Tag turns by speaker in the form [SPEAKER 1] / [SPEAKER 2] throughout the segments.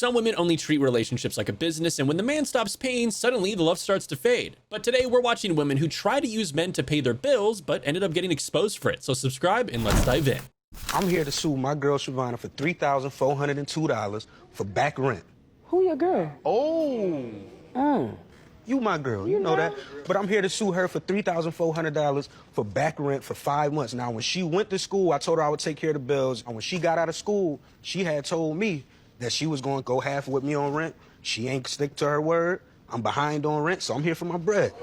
[SPEAKER 1] Some women only treat relationships like a business, and when the man stops paying, suddenly the love starts to fade. But today we're watching women who try to use men to pay their bills, but ended up getting exposed for it. So subscribe and let's dive in.
[SPEAKER 2] I'm here to sue my girl Shavana for $3,402 for back rent.
[SPEAKER 3] Who your girl?
[SPEAKER 2] Oh. You my girl, you know that. But I'm here to sue her for $3,400 for back rent for 5 months. Now, when she went to school, I told her I would take care of the bills. And when she got out of school, she had told me that she was going to go half with me on rent. She ain't stick to her word. I'm behind on rent, so I'm here for my bread.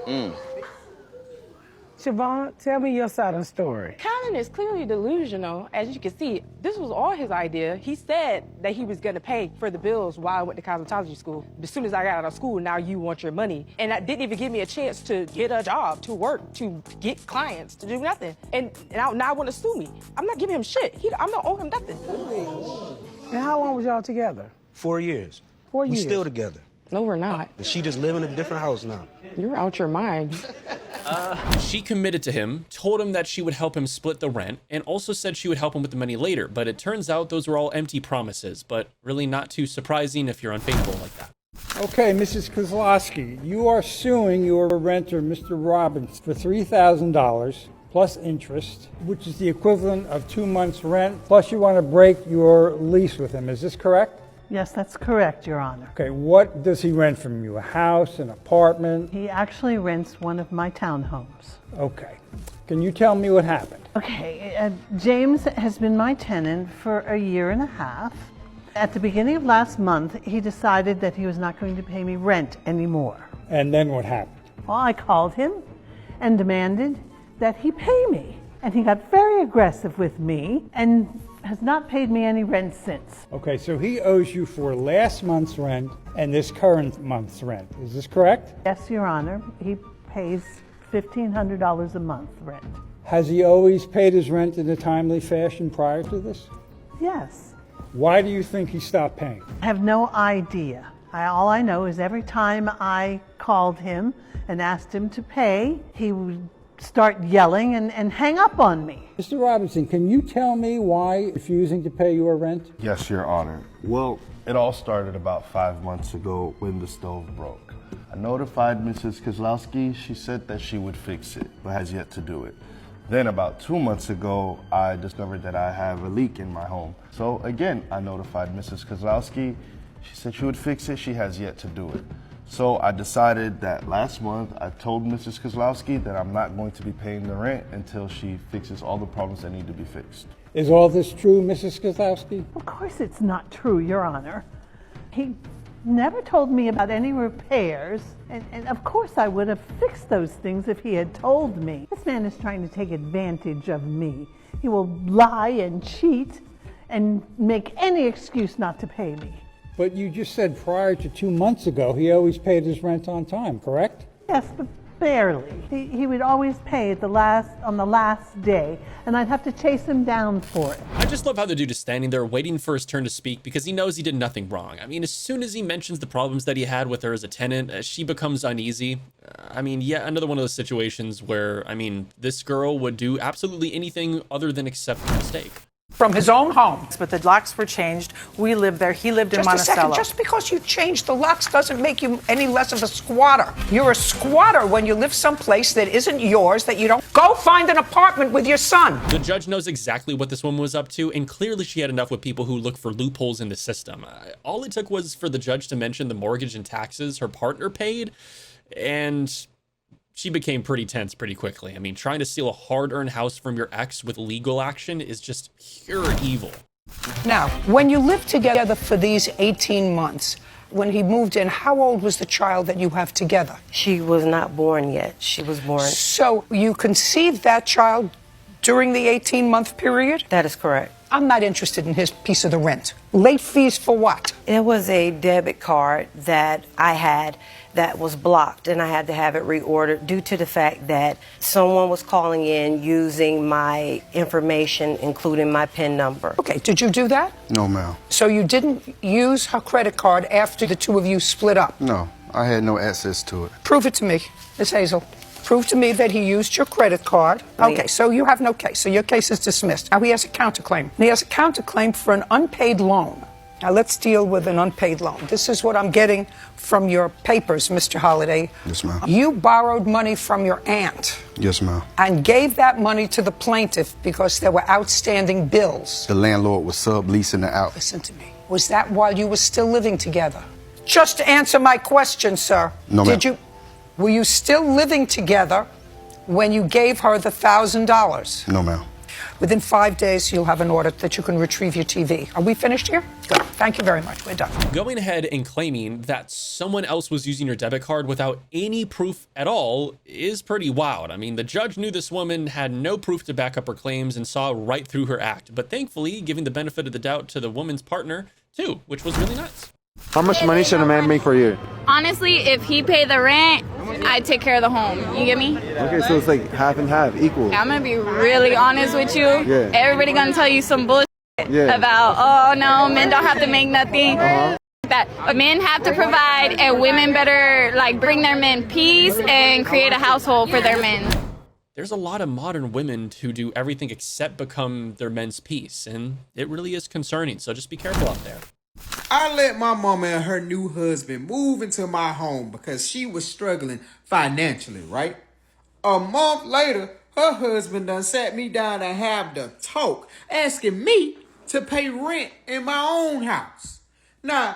[SPEAKER 3] Siobhan, tell me your side of the story.
[SPEAKER 4] Colin is clearly delusional. As you can see, this was all his idea. He said that he was going to pay for the bills while I went to cosmetology school. As soon as I got out of school, now you want your money. And that didn't even give me a chance to get a job, to work, to get clients, to do nothing. And now I want to sue me. I'm not giving him shit. I'm not owing him nothing.
[SPEAKER 3] And how long was y'all together?
[SPEAKER 2] 4 years.
[SPEAKER 3] 4 years.
[SPEAKER 2] We still together.
[SPEAKER 4] No, we're not.
[SPEAKER 2] She just live in a different house now.
[SPEAKER 4] You're out your mind.
[SPEAKER 1] She committed to him, told him that she would help him split the rent, and also said she would help him with the money later. But it turns out those were all empty promises, but really not too surprising if you're unfaithful like that.
[SPEAKER 5] Okay, Mrs. Kozlowski, you are suing your renter, Mr. Robbins, for $3,000 plus interest, which is the equivalent of 2 months' rent, plus you want to break your lease with him. Is this correct?
[SPEAKER 6] Yes, that's correct, Your Honor.
[SPEAKER 5] Okay, what does he rent from you? A house, an apartment?
[SPEAKER 6] He actually rents one of my townhomes.
[SPEAKER 5] Okay. Can you tell me what happened?
[SPEAKER 6] Okay, James has been my tenant for a year and a half. At the beginning of last month, he decided that he was not going to pay me rent anymore.
[SPEAKER 5] And then what happened?
[SPEAKER 6] Well, I called him and demanded that he pay me. And he got very aggressive with me and has not paid me any rent since.
[SPEAKER 5] Okay, so he owes you for last month's rent and this current month's rent. Is this correct?
[SPEAKER 6] Yes, Your Honor. He pays $1,500 a month rent.
[SPEAKER 5] Has he always paid his rent in a timely fashion prior to this?
[SPEAKER 6] Yes.
[SPEAKER 5] Why do you think he stopped paying?
[SPEAKER 6] I have no idea. All I know is every time I called him and asked him to pay, he would start yelling and hang up on me.
[SPEAKER 5] Mr. Robinson, can you tell me why refusing to pay your rent?
[SPEAKER 7] Yes, Your Honor. Well, it all started about 5 months ago when the stove broke. I notified Mrs. Kozlowski. She said that she would fix it, but has yet to do it. Then about 2 months ago, I discovered that I have a leak in my home. So again, I notified Mrs. Kozlowski. She said she would fix it. She has yet to do it. So I decided that last month I told Mrs. Kozlowski that I'm not going to be paying the rent until she fixes all the problems that need to be fixed.
[SPEAKER 5] Is all this true, Mrs. Kozlowski?
[SPEAKER 6] Of course it's not true, Your Honor. He never told me about any repairs, and of course I would have fixed those things if he had told me. This man is trying to take advantage of me. He will lie and cheat and make any excuse not to pay me.
[SPEAKER 5] But you just said prior to 2 months ago he always paid his rent on time, correct?
[SPEAKER 6] Yes, but barely. He would always pay on the last day, and I'd have to chase him down for it.
[SPEAKER 1] I just love how the dude is standing there waiting for his turn to speak because he knows he did nothing wrong. I mean, as soon as he mentions the problems that he had with her as a tenant, she becomes uneasy. I mean, yeah, another one of those situations where, I mean, this girl would do absolutely anything other than accept the mistake.
[SPEAKER 8] From his own home.
[SPEAKER 9] But the locks were changed. We lived there. He lived in Monticello.
[SPEAKER 8] Just a second. Just because you changed the locks doesn't make you any less of a squatter. You're a squatter when you live someplace that isn't yours, that you don't. Go find an apartment with your son.
[SPEAKER 1] The judge knows exactly what this woman was up to, and clearly she had enough with people who look for loopholes in the system. All it took was for the judge to mention the mortgage and taxes her partner paid, and she became pretty tense pretty quickly. I mean, trying to steal a hard-earned house from your ex with legal action is just pure evil.
[SPEAKER 8] Now, when you lived together for these 18 months, when he moved in, how old was the child that you have together?
[SPEAKER 9] She was not born yet. She was born.
[SPEAKER 8] So you conceived that child during the 18-month period?
[SPEAKER 9] That is correct.
[SPEAKER 8] I'm not interested in his piece of the rent. Late fees for what?
[SPEAKER 9] It was a debit card that I had that was blocked, and I had to have it reordered due to the fact that someone was calling in using my information, including my PIN number.
[SPEAKER 8] Okay, did you do that?
[SPEAKER 7] No, ma'am.
[SPEAKER 8] So you didn't use her credit card after the two of you split up?
[SPEAKER 7] No, I had no access to it.
[SPEAKER 8] Prove it to me, Ms. Hazel. Prove to me that he used your credit card. Okay, so you have no case. So your case is dismissed. Now he has a counterclaim. And he has a counterclaim for an unpaid loan. Now let's deal with an unpaid loan. This is what I'm getting from your papers, Mr. Holliday.
[SPEAKER 2] Yes, ma'am.
[SPEAKER 8] You borrowed money from your aunt
[SPEAKER 2] Yes, ma'am.
[SPEAKER 8] and gave that money to the plaintiff because there were outstanding bills.
[SPEAKER 2] The landlord was subleasing it out.
[SPEAKER 8] Listen to me. Was that while you were still living together? Just answer my question, sir.
[SPEAKER 2] No, ma'am.
[SPEAKER 8] Were you still living together when you gave her the $1,000?
[SPEAKER 2] No, ma'am.
[SPEAKER 8] Within 5 days, you'll have an order that you can retrieve your TV. Are we finished here? Good. Thank you very much. We're done.
[SPEAKER 1] Going ahead and claiming that someone else was using your debit card without any proof at all is pretty wild. I mean, the judge knew this woman had no proof to back up her claims and saw right through her act, but thankfully giving the benefit of the doubt to the woman's partner too, which was really nice.
[SPEAKER 10] How much money should a man make for you?
[SPEAKER 11] Honestly, if he paid the rent, I take care of the home. You get me?
[SPEAKER 10] Okay, so it's like half and half, equal.
[SPEAKER 11] I'm gonna be really honest with you.
[SPEAKER 10] Yeah.
[SPEAKER 11] Everybody gonna tell you some bullshit about, oh no, men don't have to make nothing. That men have to provide, and women better like bring their men peace and create a household for their men.
[SPEAKER 1] There's a lot of modern women who do everything except become their men's peace, and it really is concerning. So just be careful out there.
[SPEAKER 12] I let my mama and her new husband move into my home because she was struggling financially, right? A month later, her husband done sat me down and have the talk, asking me to pay rent in my own house. Now,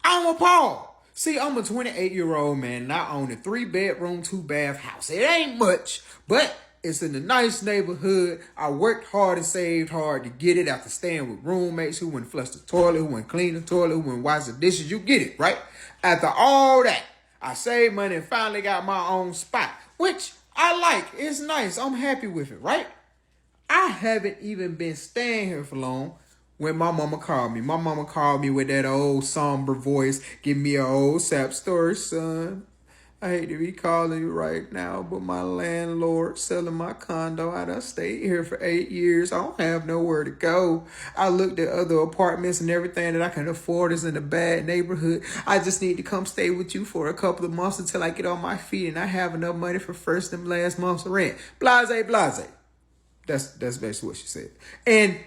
[SPEAKER 12] I'm appalled. See, I'm a 28-year-old man and I own a 3-bedroom, 2-bath house. It ain't much, but it's in a nice neighborhood. I worked hard and saved hard to get it after staying with roommates who wouldn't flush the toilet, who wouldn't clean the toilet, who wouldn't wash the dishes. You get it, right? After all that, I saved money and finally got my own spot, which I like. It's nice. I'm happy with it, right? I haven't even been staying here for long when my mama called me. My mama called me with that old somber voice, give me an old sap story, son. I hate to be calling you right now, but my landlord selling my condo. I done stayed here for 8 years. I don't have nowhere to go. I looked at other apartments and everything that I can afford is in a bad neighborhood. I just need to come stay with you for a couple of months until I get on my feet and I have enough money for first and last month's rent. Blase, blase. That's basically what she said. And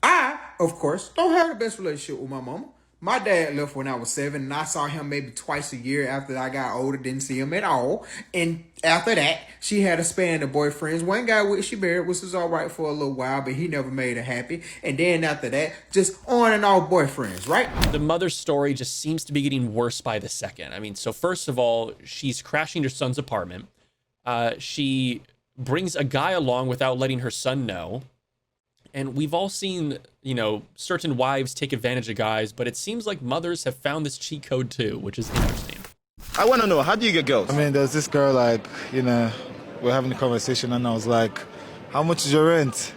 [SPEAKER 12] I, of course, don't have the best relationship with my mama. My dad left when I was 7, and I saw him maybe twice a year after I got older, didn't see him at all. And after that, she had a span of boyfriends. One guy which she married, which was all right for a little while, but he never made her happy. And then after that, just on and off boyfriends, right?
[SPEAKER 1] The mother's story just seems to be getting worse by the second. I mean, so first of all, she's crashing her son's apartment. She brings a guy along without letting her son know. And we've all seen, you know, certain wives take advantage of guys, but it seems like mothers have found this cheat code too, which is interesting.
[SPEAKER 13] I want to know, how do you get girls?
[SPEAKER 10] I mean, there's this girl, like, you know, we're having a conversation and I was like, how much is your rent?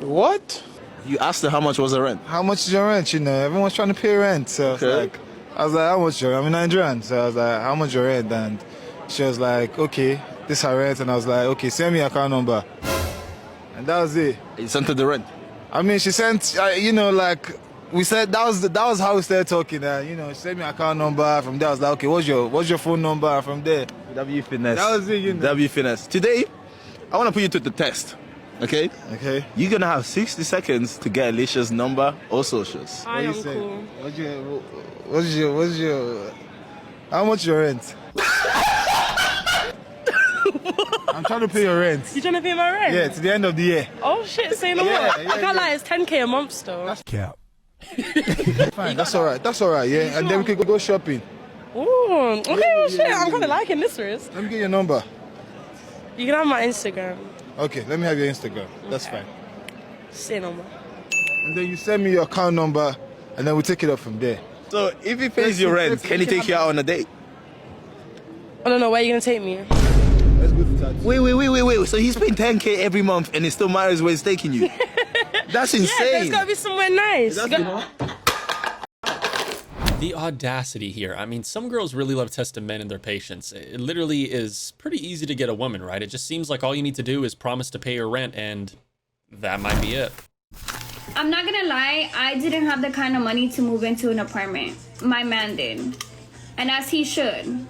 [SPEAKER 10] What?
[SPEAKER 13] You asked her how much was the rent?
[SPEAKER 10] How much is your rent? You know, everyone's trying to pay rent. So
[SPEAKER 13] Okay.
[SPEAKER 10] I was like, how much your rent? I'm Nigerian. So I was like, how much your rent? And she was like, okay, this is her rent. And I was like, okay, send me your account number. And that was it.
[SPEAKER 13] You sent her the rent?
[SPEAKER 10] I mean, she sent, you know, like, we said, that was how we started talking. You know, she sent me account number. From there, I was like, okay, what's your phone number? From there.
[SPEAKER 13] W Finesse.
[SPEAKER 10] That was it, you know.
[SPEAKER 13] W Finesse. Today, I want to put you to the test. Okay?
[SPEAKER 10] Okay.
[SPEAKER 13] You're going to have 60 seconds to get Alicia's number or socials.
[SPEAKER 11] I am cool.
[SPEAKER 10] What's your, how much your rent? I'm trying to pay your rent.
[SPEAKER 14] You trying to pay my rent?
[SPEAKER 10] Yeah, to the end of the year.
[SPEAKER 14] Oh shit, say no more. I can't lie, it's 10K a month still.
[SPEAKER 10] That's cap. Fine, that's alright, yeah. And then we could go shopping.
[SPEAKER 14] Ooh, okay, well shit, I'm kind of liking this risk.
[SPEAKER 10] Let me get your number.
[SPEAKER 14] You can have my Instagram.
[SPEAKER 10] Okay, let me have your Instagram. That's fine.
[SPEAKER 14] Say no more.
[SPEAKER 10] And then you send me your account number, and then we take it up from there.
[SPEAKER 13] So if he pays your rent, can he take you out on a date?
[SPEAKER 14] I don't know, where are you going to take me?
[SPEAKER 10] Let's go to tattoo.
[SPEAKER 13] Wait. So he's paying 10K every month and he still matters where he's taking you. That's insane.
[SPEAKER 14] Yeah, there's got to be somewhere nice.
[SPEAKER 1] The audacity here. I mean, some girls really love testing men and their patience. It literally is pretty easy to get a woman, right? It just seems like all you need to do is promise to pay her rent and that might be it.
[SPEAKER 11] I'm not gonna lie, I didn't have the kind of money to move into an apartment. My man did. And as he should.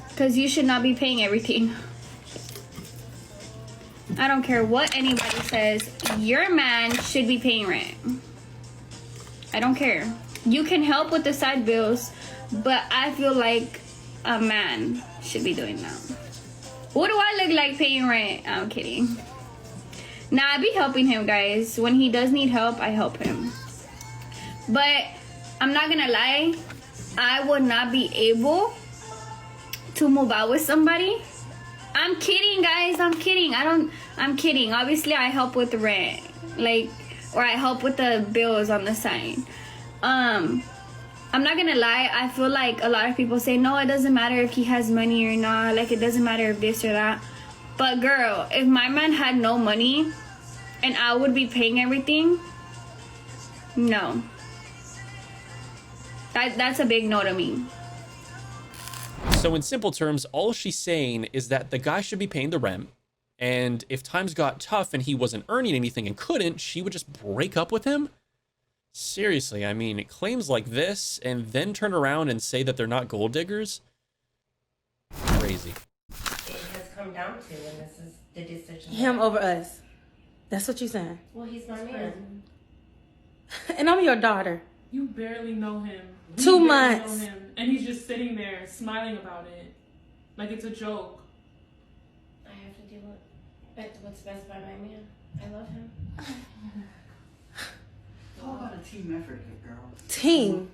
[SPEAKER 11] Because you should not be paying everything. I don't care what anybody says, your man should be paying rent. I don't care. You can help with the side bills, but I feel like a man should be doing that. What do I look like paying rent? I'm kidding. Nah, I be helping him, guys. When he does need help, I help him. But I'm not gonna lie, I would not be able to move out with somebody. I'm kidding, guys. I'm kidding. I'm kidding. Obviously, I help with the rent, like, or I help with the bills on the side. I'm not gonna lie. I feel like a lot of people say, no, it doesn't matter if he has money or not. Like, it doesn't matter if this or that. But girl, if my man had no money and I would be paying everything, no. That's a big no to me.
[SPEAKER 1] So in simple terms, all she's saying is that the guy should be paying the rent, and if times got tough and he wasn't earning anything and couldn't, she would just break up with him? Seriously, I mean, claims like this and then turn around and say that they're not gold diggers? Crazy.
[SPEAKER 9] It has come down to, and this is the decision.
[SPEAKER 15] Him over us. That's what you're saying.
[SPEAKER 9] Well, he's my man.
[SPEAKER 15] And I'm your daughter.
[SPEAKER 14] You barely know him.
[SPEAKER 15] 2 months.
[SPEAKER 14] Know him, and he's just sitting there smiling about it. Like it's a joke.
[SPEAKER 9] I have to do what's best by my man. I love him.
[SPEAKER 16] It's all about a team effort here, girls.
[SPEAKER 15] Team.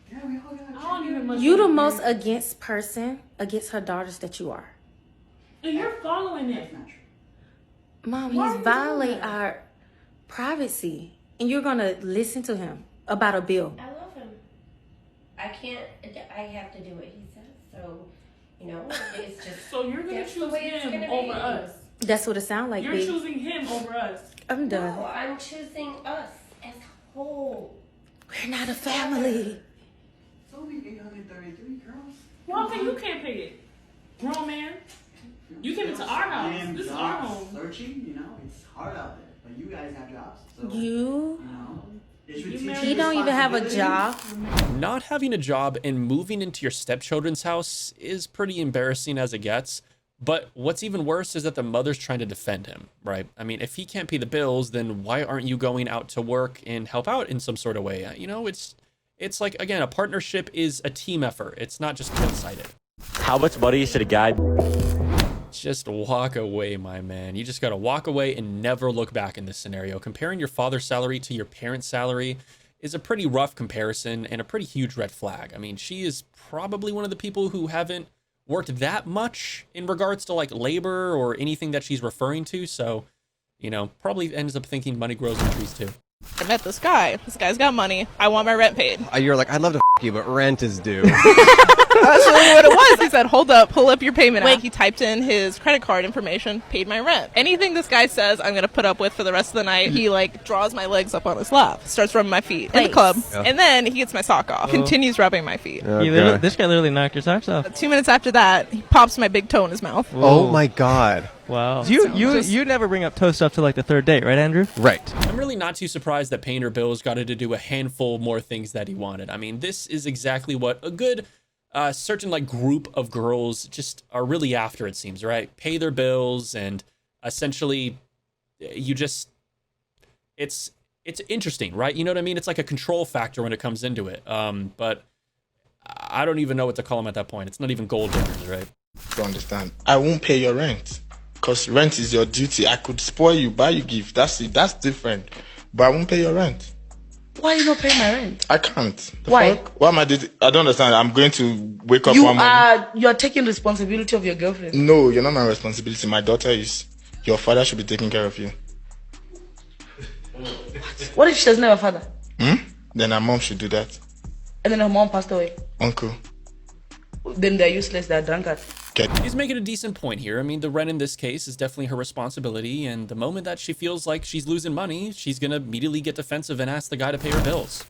[SPEAKER 16] Yeah, we all got.
[SPEAKER 14] I don't even much.
[SPEAKER 15] You the most against person against her daughters that you are.
[SPEAKER 14] And you're following it.
[SPEAKER 15] Mom,
[SPEAKER 14] Why are
[SPEAKER 15] he's
[SPEAKER 14] you
[SPEAKER 15] violating
[SPEAKER 14] doing that?
[SPEAKER 15] our privacy. And you're gonna listen to him about a bill.
[SPEAKER 9] I love him. I have to do what he says. So, it's just.
[SPEAKER 14] So you're gonna choose him over us.
[SPEAKER 15] That's what it sounds like,
[SPEAKER 14] You're
[SPEAKER 15] babe.
[SPEAKER 14] choosing him over us.
[SPEAKER 15] I'm done.
[SPEAKER 9] No, I'm choosing us as a whole.
[SPEAKER 15] We're not a family.
[SPEAKER 16] It's only 833 girls.
[SPEAKER 14] Well, okay, you can't pay it. Grown man. You came into our house.
[SPEAKER 16] And
[SPEAKER 14] This is our
[SPEAKER 16] jobs
[SPEAKER 14] home.
[SPEAKER 16] Searching, it's hard out there. But you guys have jobs. So,
[SPEAKER 15] You?
[SPEAKER 16] it should
[SPEAKER 14] You
[SPEAKER 16] teach
[SPEAKER 14] married-
[SPEAKER 15] He don't even have a job.
[SPEAKER 1] Not having a job and moving into your stepchildren's house is pretty embarrassing as it gets. But what's even worse is that the mother's trying to defend him, right? I mean, if he can't pay the bills, then why aren't you going out to work and help out in some sort of way? It's like, again, a partnership is a team effort. It's not just one-sided.
[SPEAKER 17] How much money should a guy...
[SPEAKER 1] Just walk away, my man. You just got to walk away and never look back in this scenario. Comparing your father's salary to your parents' salary is a pretty rough comparison and a pretty huge red flag. I mean, she is probably one of the people who haven't worked that much in regards to like labor or anything that she's referring to. So, probably ends up thinking money grows on trees too.
[SPEAKER 18] I met this guy. This guy's got money. I want my rent paid.
[SPEAKER 19] You're like, I'd love to you, but rent is due.
[SPEAKER 18] That's really what it was. He said, hold up, pull up your payment app. He typed in his credit card information, paid my rent. Anything this guy says, I'm going to put up with for the rest of the night. He draws my legs up on his lap, starts rubbing my feet in the club, and then he gets my sock off, continues rubbing my feet.
[SPEAKER 17] This guy literally knocked your socks off.
[SPEAKER 18] 2 minutes after that, he pops my big toe in his mouth.
[SPEAKER 19] Oh my God.
[SPEAKER 17] Wow. You never bring up toe stuff till like the third date, right, Andrew?
[SPEAKER 19] Right.
[SPEAKER 1] I'm really not too surprised that paying her bills got her to do a handful more things that he wanted. I mean, this is exactly what a good certain group of girls just are really after, it seems, right? Pay their bills, and essentially it's interesting, right? You know what I mean? It's like a control factor when it comes into it. But I don't even know what to call them at that point. It's not even gold diggers, right?
[SPEAKER 20] To understand, I won't pay your rent because rent is your duty. I could spoil you, buy you gift. That's it. That's different. But I won't pay your rent.
[SPEAKER 21] Why you not paying my rent?
[SPEAKER 20] I can't.
[SPEAKER 21] Why?
[SPEAKER 20] Why am I doing? I don't understand. I'm going to wake up one morning.
[SPEAKER 21] You're taking responsibility of your girlfriend.
[SPEAKER 20] No, you're not my responsibility. My daughter is. Your father should be taking care of you.
[SPEAKER 21] What if she doesn't have a father?
[SPEAKER 20] Then her mom should do that.
[SPEAKER 21] And then her mom passed away.
[SPEAKER 20] Uncle.
[SPEAKER 21] Then they're useless. They're drunkards.
[SPEAKER 1] He's making a decent point here. I mean, the rent in this case is definitely her responsibility, and the moment that she feels like she's losing money, she's gonna immediately get defensive and ask the guy to pay her bills.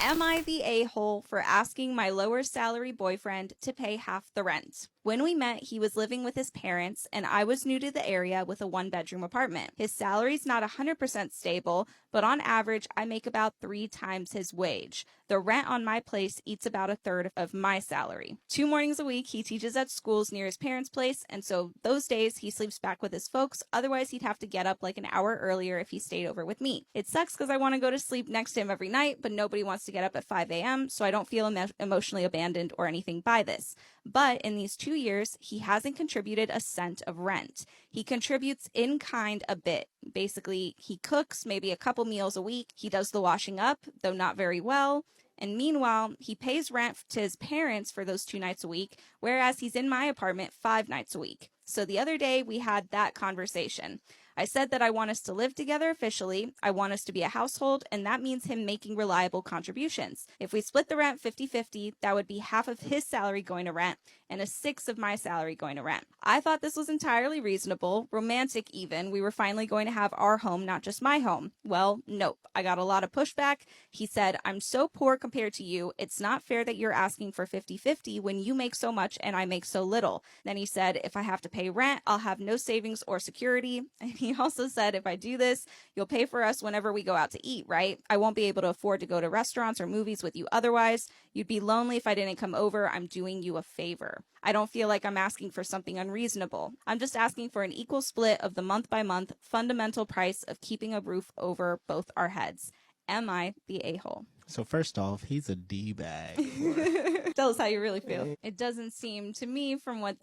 [SPEAKER 3] Am I the a-hole for asking my lower salary boyfriend to pay half the rent? When we met, he was living with his parents, and I was new to the area with a one-bedroom apartment. His salary's not 100% stable, but on average, I make about 3 times his wage. The rent on my place eats about 1/3 of my salary. 2 mornings a week, he teaches at schools near his parents' place, and so those days he sleeps back with his folks. Otherwise, he'd have to get up like an hour earlier if he stayed over with me. It sucks because I want to go to sleep next to him every night, but nobody wants to get up at 5 a.m., so I don't feel emotionally abandoned or anything by this. But in these 2 years, he hasn't contributed a cent of rent. He contributes in kind a bit. Basically, he cooks maybe a couple meals a week. He does the washing up, though not very well. And meanwhile, he pays rent to his parents for those 2 nights a week, whereas he's in my apartment 5 nights a week. So the other day, we had that conversation. I said that I want us to live together officially, I want us to be a household, and that means him making reliable contributions. If we split the rent 50-50, that would be half of his salary going to rent, and 1/6 of my salary going to rent. I thought this was entirely reasonable, romantic even. We were finally going to have our home, not just my home. Well, nope. I got a lot of pushback. He said, I'm so poor compared to you, it's not fair that you're asking for 50-50 when you make so much and I make so little. Then he said, if I have to pay rent, I'll have no savings or security. And he also said, if I do this, you'll pay for us whenever we go out to eat, right? I won't be able to afford to go to restaurants or movies with you otherwise. You'd be lonely if I didn't come over. I'm doing you a favor. I don't feel like I'm asking for something unreasonable. I'm just asking for an equal split of the month-by-month fundamental price of keeping a roof over both our heads. Am I the a-hole?
[SPEAKER 22] So first off, he's a D-bag.
[SPEAKER 3] Tell us how you really feel. It doesn't seem to me from what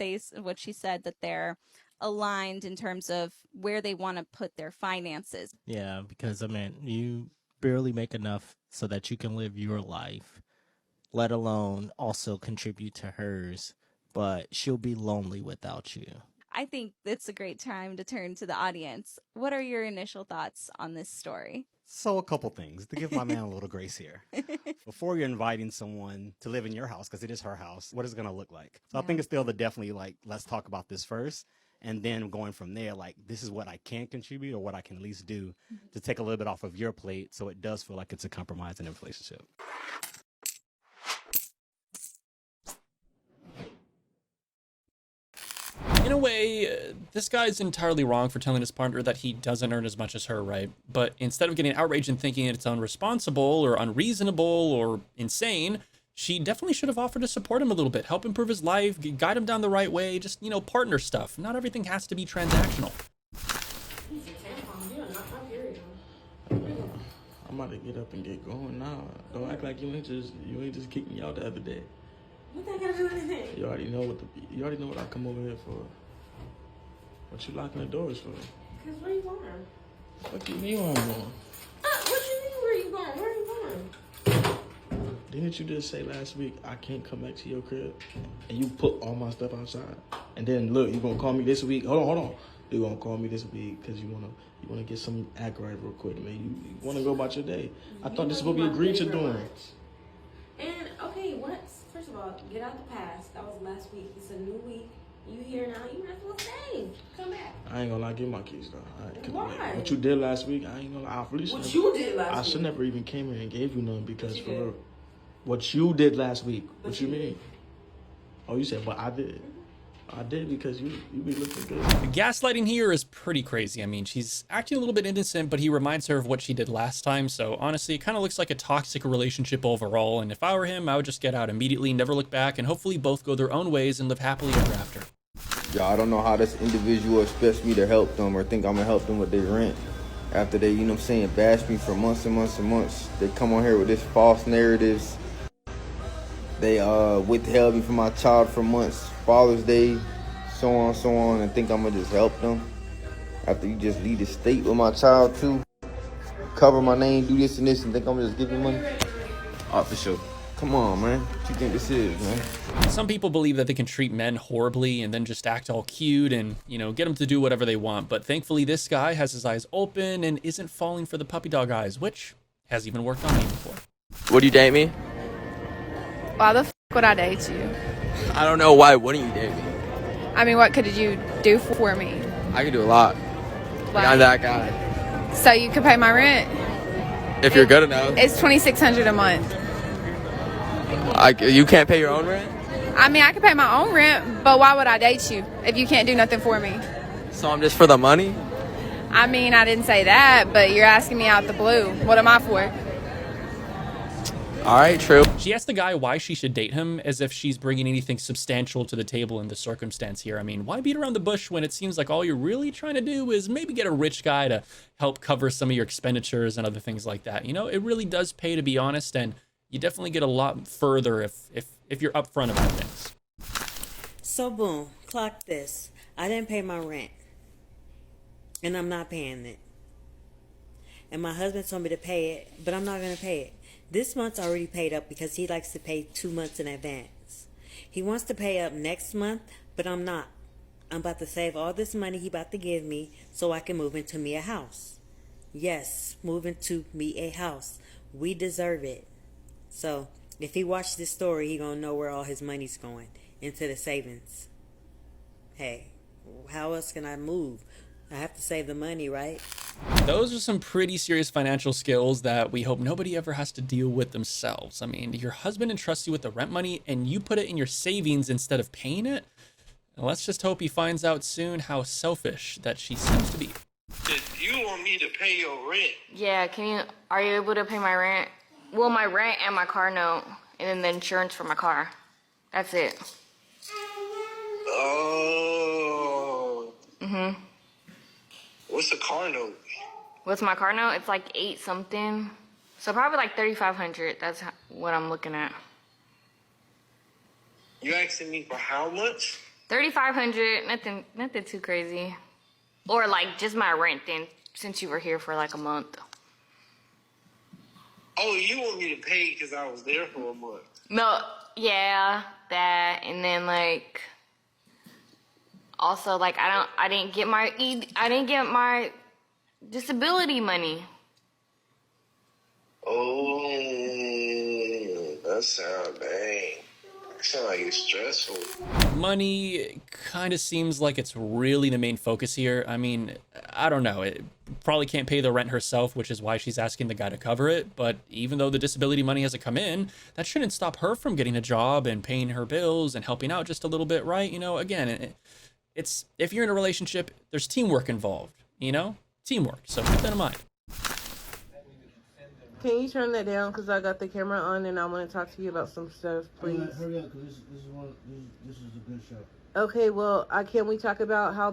[SPEAKER 3] she said that they're aligned in terms of where they want to put their finances.
[SPEAKER 22] Yeah, because, I mean, you barely make enough so that you can live your life, let alone also contribute to hers, but she'll be lonely without you.
[SPEAKER 3] I think it's a great time to turn to the audience. What are your initial thoughts on this story?
[SPEAKER 23] So a couple things to give my man a little grace here. Before you're inviting someone to live in your house, because it is her house, what is it going to look like? So I think it's still definitely like, let's talk about this first. And then going from there, like, this is what I can contribute or what I can at least do to take a little bit off of your plate so it does feel like it's a compromise in a relationship.
[SPEAKER 1] In a way, this guy's entirely wrong for telling his partner that he doesn't earn as much as her, right? But instead of getting outraged and thinking it's unresponsible or unreasonable or insane, she definitely should have offered to support him a little bit, help improve his life, guide him down the right way, just, you know, partner stuff. Not everything has to be transactional.
[SPEAKER 20] I'm about to get up and get going now. Don't act like you ain't just kicked me out the other day.
[SPEAKER 14] What that gotta do with anything?
[SPEAKER 20] You already know what I come over here for. What you locking the doors for?
[SPEAKER 14] Cause where you going?
[SPEAKER 20] What you mean where I'm going?
[SPEAKER 14] What you mean where you going? Where are you going?
[SPEAKER 20] Didn't you just say last week I can't come back to your crib and you put all my stuff outside? And then look, you gonna call me this week? Hold on. You gonna call me this week because you wanna get some act right real quick, man. You wanna go about your day. I thought this is what we agreed to doing.
[SPEAKER 14] And okay, what? First of all, get out the past. That was last week. It's a new week. You here now. You might as well stay. Come back.
[SPEAKER 20] I ain't gonna lie, get my keys though.
[SPEAKER 14] Why?
[SPEAKER 20] What you did last week, I ain't gonna lie. I should never even came here and gave you none because for real. What you did last week. What you mean? Oh, you said, but I did. I did because you be looking good.
[SPEAKER 1] The gaslighting here is pretty crazy. I mean, she's acting a little bit innocent, but he reminds her of what she did last time. So honestly, it kind of looks like a toxic relationship overall. And if I were him, I would just get out immediately, never look back, and hopefully both go their own ways and live happily ever after.
[SPEAKER 24] Yeah, I don't know how this individual expects me to help them or think I'm gonna help them with their rent. After they, you know what I'm saying, bash me for months and months and months. They come on here with this false narratives. They withheld me from my child for months, Father's Day, so on, and think I'm gonna just help them. After you just leave the state with my child too, cover my name, do this and this, and think I'm gonna just give you money? For sure. Come on, man. What you think this is, man?
[SPEAKER 1] Some people believe that they can treat men horribly and then just act all cute and, you know, get them to do whatever they want. But thankfully, this guy has his eyes open and isn't falling for the puppy dog eyes, which has even worked on me before.
[SPEAKER 25] Would you date me?
[SPEAKER 26] Why the f would I date you?
[SPEAKER 25] I don't know. Why wouldn't you date me?
[SPEAKER 26] I mean, what could you do for me?
[SPEAKER 25] I could do a lot. Like, I'm that guy.
[SPEAKER 26] So you could pay my rent?
[SPEAKER 25] If you're good enough.
[SPEAKER 26] It's $2,600 a month.
[SPEAKER 25] You can't pay your own rent?
[SPEAKER 26] I mean, I can pay my own rent, but why would I date you if you can't do nothing for me?
[SPEAKER 25] So I'm just for the money?
[SPEAKER 26] I mean, I didn't say that, but you're asking me out the blue. What am I for?
[SPEAKER 25] All right, true.
[SPEAKER 1] She asked the guy why she should date him, as if she's bringing anything substantial to the table in the circumstance here. I mean, why beat around the bush when it seems like all you're really trying to do is maybe get a rich guy to help cover some of your expenditures and other things like that? You know, it really does pay to be honest, and you definitely get a lot further if you're upfront about things.
[SPEAKER 2] So boom, clock this. I didn't pay my rent, and I'm not paying it. And my husband told me to pay it, but I'm not going to pay it. This month's already paid up because he likes to pay 2 months in advance. He wants to pay up next month, but I'm not. I'm about to save all this money he about to give me so I can move into me a house. Yes, move into me a house. We deserve it. So if he watched this story, he gonna know where all his money's going, into the savings. Hey, how else can I move? I have to save the money, right?
[SPEAKER 1] Those are some pretty serious financial skills that we hope nobody ever has to deal with themselves. I mean, your husband entrusts you with the rent money and you put it in your savings instead of paying it? And let's just hope he finds out soon how selfish that she seems to be.
[SPEAKER 4] You want me to pay your rent?
[SPEAKER 11] Yeah, are you able to pay my rent? Well, my rent and my car note, and then the insurance for my car. That's it.
[SPEAKER 4] Oh.
[SPEAKER 11] Mm-hmm.
[SPEAKER 4] What's the car note?
[SPEAKER 11] What's my car note? It's like 8 something. So probably like 3,500. That's what I'm looking at.
[SPEAKER 4] You asking me for how much?
[SPEAKER 11] 3,500. Nothing too crazy. Or like just my rent then, since you were here for like a month.
[SPEAKER 4] Oh, you want me to pay because I was there for a month?
[SPEAKER 11] No, yeah, that, and then like also like I didn't get my disability money.
[SPEAKER 4] Oh, that sounds dang. That sounds like it's stressful.
[SPEAKER 1] Money kind of seems like it's really the main focus here. I mean, I don't know. It probably can't pay the rent herself, which is why she's asking the guy to cover it. But even though the disability money hasn't come in, that shouldn't stop her from getting a job and paying her bills and helping out just a little bit, right? You know, again, it's if you're in a relationship, there's teamwork involved, you know? Teamwork. So keep that in mind.
[SPEAKER 5] Can you turn that down? Because I got the camera on and I want to talk to you about some stuff, please.
[SPEAKER 6] Hurry up, because this is a good show.
[SPEAKER 5] Okay, well, can we talk about how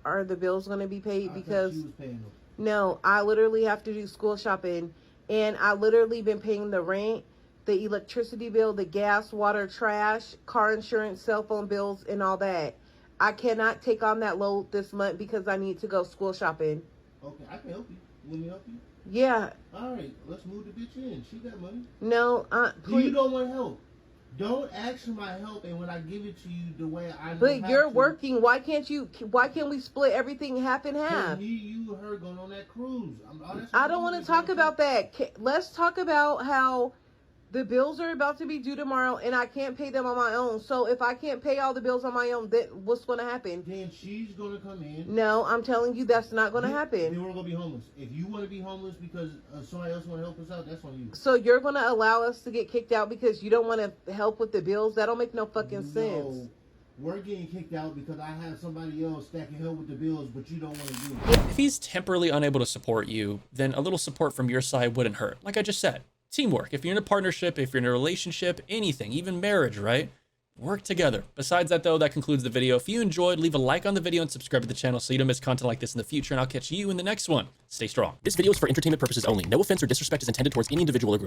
[SPEAKER 5] are the bills going to be paid? Because
[SPEAKER 6] She was paying them.
[SPEAKER 5] no, I literally have to do school shopping, and I literally been paying the rent, the electricity bill, the gas, water, trash, car insurance, cell phone bills, and all that. I cannot take on that load this month because I need to go school shopping.
[SPEAKER 6] Okay, I can help you. You want me to help you?
[SPEAKER 5] Yeah.
[SPEAKER 6] All right, let's move the bitch in. She got money.
[SPEAKER 5] No, please.
[SPEAKER 6] You don't want help. Don't ask for my help, and when I give it to you the way I know
[SPEAKER 5] But
[SPEAKER 6] how
[SPEAKER 5] you're
[SPEAKER 6] to,
[SPEAKER 5] working. Why can't we split everything half and half?
[SPEAKER 6] Me, you, her going on that cruise.
[SPEAKER 5] I don't want to talk about that. Let's talk about how the bills are about to be due tomorrow, and I can't pay them on my own. So if I can't pay all the bills on my own, then what's going to happen?
[SPEAKER 6] Then she's going to come in.
[SPEAKER 5] No, I'm telling you that's not going to happen.
[SPEAKER 6] Then we're going to be homeless. If you want to be homeless because somebody else want to help us out, that's on you.
[SPEAKER 5] So you're going to allow us to get kicked out because you don't want to help with the bills? That don't make no fucking sense.
[SPEAKER 6] We're getting kicked out because I have somebody else that can help with the bills, but you don't want to do it.
[SPEAKER 1] If he's temporarily unable to support you, then a little support from your side wouldn't hurt. Like I just said. Teamwork. If you're in a partnership, if you're in a relationship, anything, even marriage, right? Work together. Besides that, though, that concludes the video. If you enjoyed, leave a like on the video and subscribe to the channel so you don't miss content like this in the future, and I'll catch you in the next one. Stay strong. This video is for entertainment purposes only. No offense or disrespect is intended towards any individual or group.